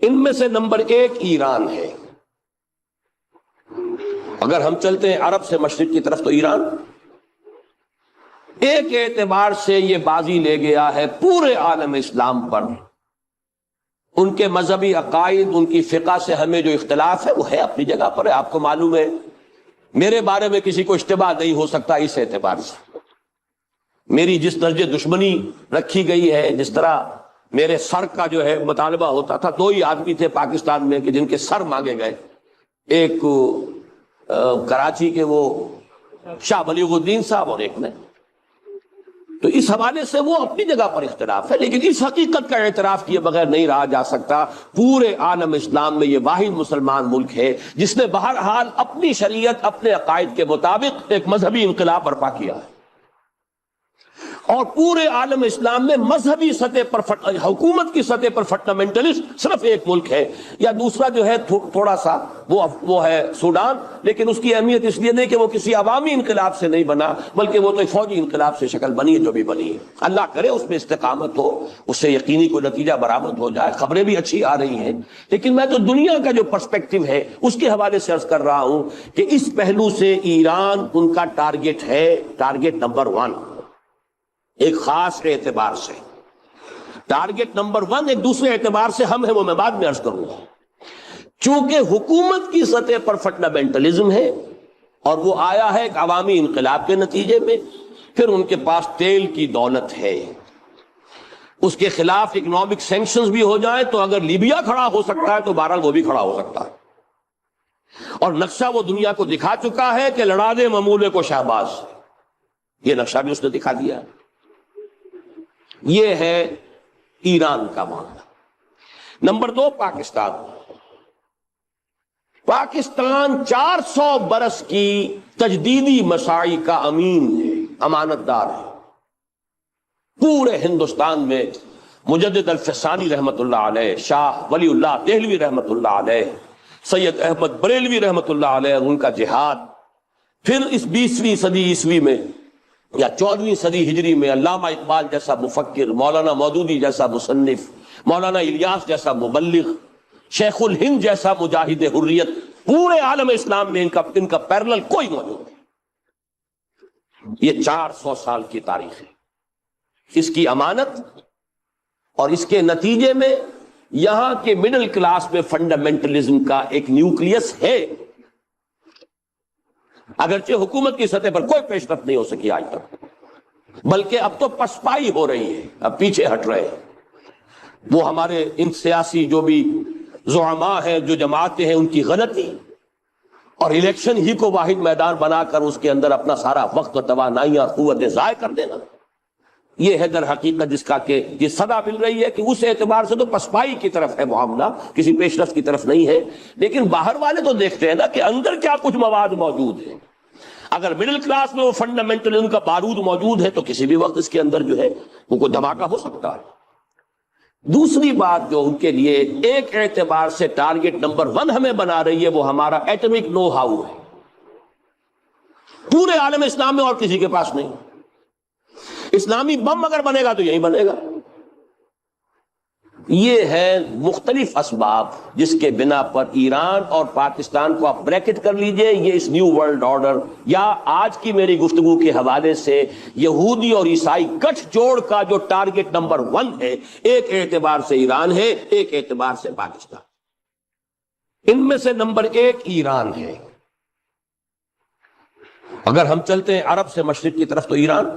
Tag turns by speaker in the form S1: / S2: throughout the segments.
S1: ان میں سے نمبر 1 ایران ہے۔ اگر ہم چلتے ہیں عرب سے مشرق کی طرف تو ایران ایک اعتبار سے یہ بازی لے گیا ہے پورے عالم اسلام پر۔ ان کے مذہبی عقائد، ان کی فقہ سے ہمیں جو اختلاف ہے وہ ہے اپنی جگہ پر ہے۔ آپ کو معلوم ہے میرے بارے میں کسی کو اشتباہ نہیں ہو سکتا اس اعتبار سے۔ میری جس درجے دشمنی رکھی گئی ہے، جس طرح میرے سر کا جو ہے مطالبہ ہوتا تھا، 2 ہی آدمی تھے پاکستان میں کہ جن کے سر مانگے گئے، ایک کراچی کے وہ شاہ بلیغ الدین صاحب اور ایک نے۔ تو اس حوالے سے وہ اپنی جگہ پر اختلاف ہے، لیکن اس حقیقت کا اعتراف کیے بغیر نہیں رہا جا سکتا پورے عالم اسلام میں یہ واحد مسلمان ملک ہے جس نے بہرحال اپنی شریعت، اپنے عقائد کے مطابق ایک مذہبی انقلاب برپا کیا ہے۔ اور پورے عالم اسلام میں مذہبی سطح پر حکومت کی سطح پر فنڈامنٹلسٹ صرف ایک ملک ہے، یا دوسرا جو ہے تھوڑا سا وہ ہے سوڈان، لیکن اس کی اہمیت اس لیے نہیں کہ وہ کسی عوامی انقلاب سے نہیں بنا، بلکہ وہ تو ایک فوجی انقلاب سے شکل بنی ہے جو بھی بنی ہے۔ اللہ کرے اس میں استقامت ہو، اس سے یقینی کوئی نتیجہ برآمد ہو جائے۔ خبریں بھی اچھی آ رہی ہیں، لیکن میں تو دنیا کا جو پرسپیکٹو ہے اس کے حوالے سے عرض کر رہا ہوں کہ اس پہلو سے ایران ان کا ٹارگٹ ہے، ٹارگٹ نمبر 1 ایک خاص اعتبار سے۔ ٹارگٹ نمبر 1 ایک دوسرے اعتبار سے ہم ہیں، وہ میں بعد میں عرض کروں گا۔ چونکہ حکومت کی سطح پر فنڈامنٹلزم ہے اور وہ آیا ہے ایک عوامی انقلاب کے نتیجے میں، پھر ان کے پاس تیل کی دولت ہے، اس کے خلاف اکنامک سینکشنز بھی ہو جائیں تو اگر لیبیا کھڑا ہو سکتا ہے تو بہرحال وہ بھی کھڑا ہو سکتا ہے۔ اور نقشہ وہ دنیا کو دکھا چکا ہے کہ لڑا دے ممولے کو شہباز، یہ نقشہ بھی اس نے دکھا دیا ہے۔ یہ ہے ایران کا معاملہ۔ نمبر 2 پاکستان۔ پاکستان 400 برس کی تجدیدی مساعی کا امین ہے، امانت دار ہے۔ پورے ہندوستان میں مجدد الفسانی رحمت اللہ علیہ، شاہ ولی اللہ دہلوی رحمت اللہ علیہ، سید احمد بریلوی رحمت اللہ علیہ، ان کا جہاد، پھر اس 20ویں صدی عیسوی میں یا 14ویں صدی ہجری میں علامہ اقبال جیسا مفکر، مولانا مودودی جیسا مصنف، مولانا الیاس جیسا مبلغ، شیخ الہند جیسا مجاہد حریت، پورے عالم اسلام میں ان کا پیرلل کوئی موجود نہیں۔ یہ 400 سال کی تاریخ ہے، اس کی امانت اور اس کے نتیجے میں یہاں کے مڈل کلاس میں فنڈامنٹلزم کا ایک نیوکلیس ہے، اگرچہ حکومت کی سطح پر کوئی پیش رفت نہیں ہو سکی آج تک، بلکہ اب تو پسپائی ہو رہی ہے، اب پیچھے ہٹ رہے ہیں۔ وہ ہمارے ان سیاسی جو بھی زعماء ہیں، جو جماعتیں ہیں، ان کی غلطی اور الیکشن ہی کو واحد میدان بنا کر اس کے اندر اپنا سارا وقت و توانائیاں اور قوتیں ضائع کر دینا، یہ ہے در حقیقت جس کا کہ یہ صدا مل رہی ہے کہ اس اعتبار سے تو پسپائی کی طرف ہے معاملہ، کسی پیش رفت کی طرف نہیں ہے۔ لیکن باہر والے تو دیکھتے ہیں نا کہ اندر کیا کچھ مواد موجود ہے۔ اگر مڈل کلاس میں وہ فنڈامنٹلزم کا بارود موجود ہے تو کسی بھی وقت اس کے اندر جو ہے وہ کوئی دھماکہ ہو سکتا ہے۔ دوسری بات جو ان کے لیے ایک اعتبار سے ٹارگٹ نمبر 1 ہمیں بنا رہی ہے، وہ ہمارا ایٹمک نو ہاؤ ہے۔ پورے عالم اسلام میں اور کسی کے پاس نہیں۔ اسلامی بم اگر بنے گا تو یہی بنے گا۔ یہ ہے مختلف اسباب جس کے بنا پر ایران اور پاکستان کو آپ بریکٹ کر لیجئے، یہ اس نیو ورلڈ آرڈر یا آج کی میری گفتگو کے حوالے سے یہودی اور عیسائی گٹھ جوڑ کا جو ٹارگٹ نمبر 1 ہے، ایک اعتبار سے ایران ہے، ایک اعتبار سے پاکستان۔ ان میں سے نمبر 1 ایران ہے۔ اگر ہم چلتے ہیں عرب سے مشرق کی طرف تو ایران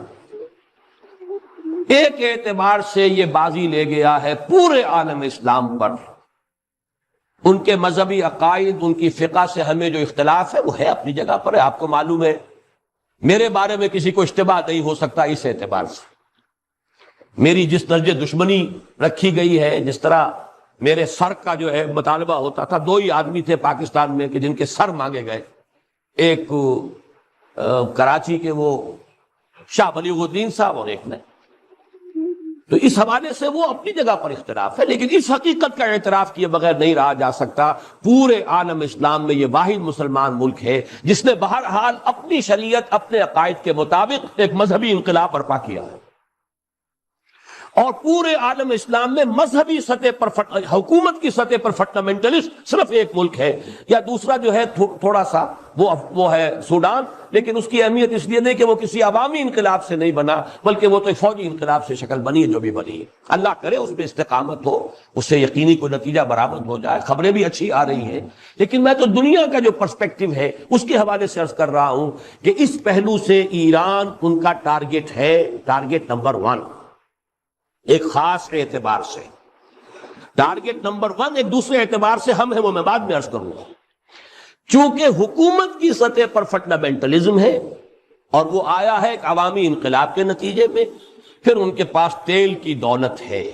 S1: ایک اعتبار سے یہ بازی لے گیا ہے پورے عالم اسلام پر۔ ان کے مذہبی عقائد، ان کی فقہ سے ہمیں جو اختلاف ہے وہ ہے اپنی جگہ پر ہے۔ آپ کو معلوم ہے میرے بارے میں کسی کو اشتباہ نہیں ہو سکتا اس اعتبار سے۔ میری جس درجے دشمنی رکھی گئی ہے، جس طرح میرے سر کا جو ہے مطالبہ ہوتا تھا، 2 ہی آدمی تھے پاکستان میں کہ جن کے سر مانگے گئے، ایک کراچی کے وہ شاہ بلیغ الدین صاحب اور ایک نے۔ تو اس حوالے سے وہ اپنی جگہ پر اختلاف ہے، لیکن اس حقیقت کا اعتراف کیے بغیر نہیں رہا جا سکتا پورے عالم اسلام میں یہ واحد مسلمان ملک ہے جس نے بہرحال اپنی شریعت، اپنے عقائد کے مطابق ایک مذہبی انقلاب برپا کیا ہے۔ اور پورے عالم اسلام میں مذہبی سطح پر حکومت کی سطح پر فنڈامنٹلسٹ صرف ایک ملک ہے، یا دوسرا جو ہے تھوڑا سا وہ ہے سوڈان، لیکن اس کی اہمیت اس لیے نہیں کہ وہ کسی عوامی انقلاب سے نہیں بنا، بلکہ وہ تو فوجی انقلاب سے شکل بنی ہے جو بھی بنی ہے۔ اللہ کرے اس پہ استقامت ہو، اس سے یقینی کوئی نتیجہ برآمد ہو جائے۔ خبریں بھی اچھی آ رہی ہیں، لیکن میں تو دنیا کا جو پرسپیکٹو ہے اس کے حوالے سے عرض کر رہا ہوں کہ اس پہلو سے ایران ان کا ٹارگٹ ہے، ٹارگٹ نمبر 1 ایک خاص اعتبار سے۔ ٹارگٹ نمبر 1 ایک دوسرے اعتبار سے ہم ہیں، وہ میں بعد میں عرض کروں گا۔ چونکہ حکومت کی سطح پر فنڈامنٹلزم ہے اور وہ آیا ہے ایک عوامی انقلاب کے نتیجے میں، پھر ان کے پاس تیل کی دولت ہے،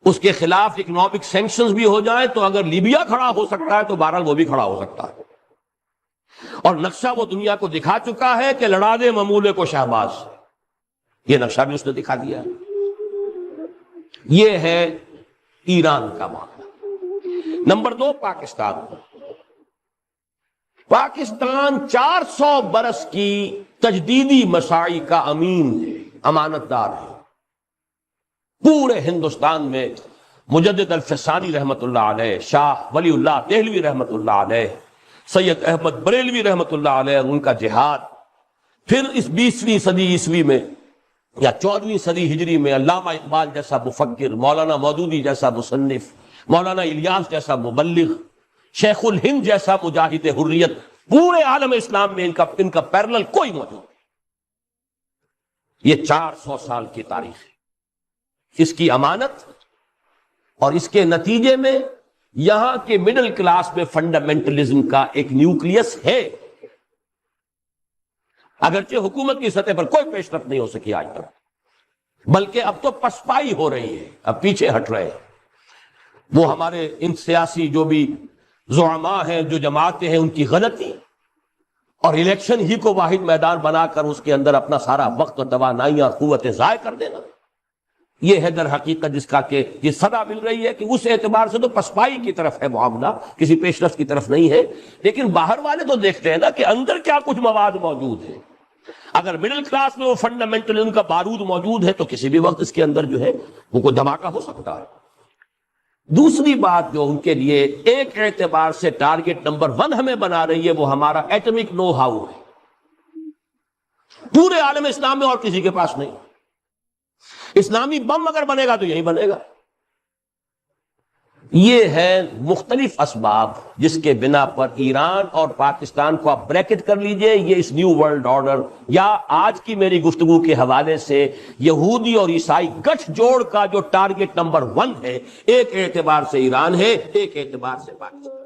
S1: اس کے خلاف اکنامک سینکشنز بھی ہو جائیں تو اگر لیبیا کھڑا ہو سکتا ہے تو بہرحال وہ بھی کھڑا ہو سکتا ہے، اور نقشہ وہ دنیا کو دکھا چکا ہے کہ لڑا دے ممولے کو شہباز، یہ نقشہ بھی اس نے دکھا دیا ہے۔ یہ ہے ایران کا معاملہ۔ نمبر 2 پاکستان۔ پاکستان 400 برس کی تجدیدی مساعی کا امین ہے، امانت دار ہے۔ پورے ہندوستان میں مجدد الفسانی رحمت اللہ علیہ، شاہ ولی اللہ دہلوی رحمت اللہ علیہ، سید احمد بریلوی رحمت اللہ علیہ، ان کا جہاد، پھر اس 20ویں صدی عیسوی میں یا 14ویں صدی ہجری میں علامہ اقبال جیسا مفکر، مولانا مودودی جیسا مصنف، مولانا الیاس جیسا مبلغ، شیخ الہند جیسا مجاہد حریت، پورے عالم اسلام میں ان کا پیرلل کوئی موجود نہیں۔ یہ 400 سال کی تاریخ ہے، اس کی امانت، اور اس کے نتیجے میں یہاں کے مڈل کلاس میں فنڈامنٹلزم کا ایک نیوکلیس ہے، اگرچہ حکومت کی سطح پر کوئی پیش رفت نہیں ہو سکی آج تک، بلکہ اب تو پسپائی ہو رہی ہے، اب پیچھے ہٹ رہے ہیں۔ وہ ہمارے ان سیاسی جو بھی زعماء ہیں، جو جماعتیں ہیں، ان کی غلطی اور الیکشن ہی کو واحد میدان بنا کر اس کے اندر اپنا سارا وقت اور توانائیاں اور قوتیں ضائع کر دینا، یہ ہے در حقیقت جس کا کہ یہ صدا مل رہی ہے کہ اس اعتبار سے تو پسپائی کی طرف ہے معاملہ، کسی پیش رفت کی طرف نہیں ہے۔ لیکن باہر والے تو دیکھتے ہیں نا کہ اندر کیا کچھ مواد موجود ہے۔ اگر مڈل کلاس میں وہ فنڈامنٹلزم کا بارود موجود ہے تو کسی بھی وقت اس کے اندر جو ہے وہ کوئی دھماکہ ہو سکتا ہے۔ دوسری بات جو ان کے لیے ایک اعتبار سے ٹارگٹ نمبر 1 ہمیں بنا رہی ہے، وہ ہمارا ایٹمک نو ہاؤ ہے۔ پورے عالم اسلام میں اور کسی کے پاس نہیں۔ اسلامی بم اگر بنے گا تو یہی بنے گا۔ یہ ہے مختلف اسباب جس کے بنا پر ایران اور پاکستان کو آپ بریکٹ کر لیجئے، یہ اس نیو ورلڈ آرڈر یا آج کی میری گفتگو کے حوالے سے یہودی اور عیسائی گٹھ جوڑ کا جو ٹارگٹ نمبر 1 ہے، ایک اعتبار سے ایران ہے، ایک اعتبار سے پاکستان۔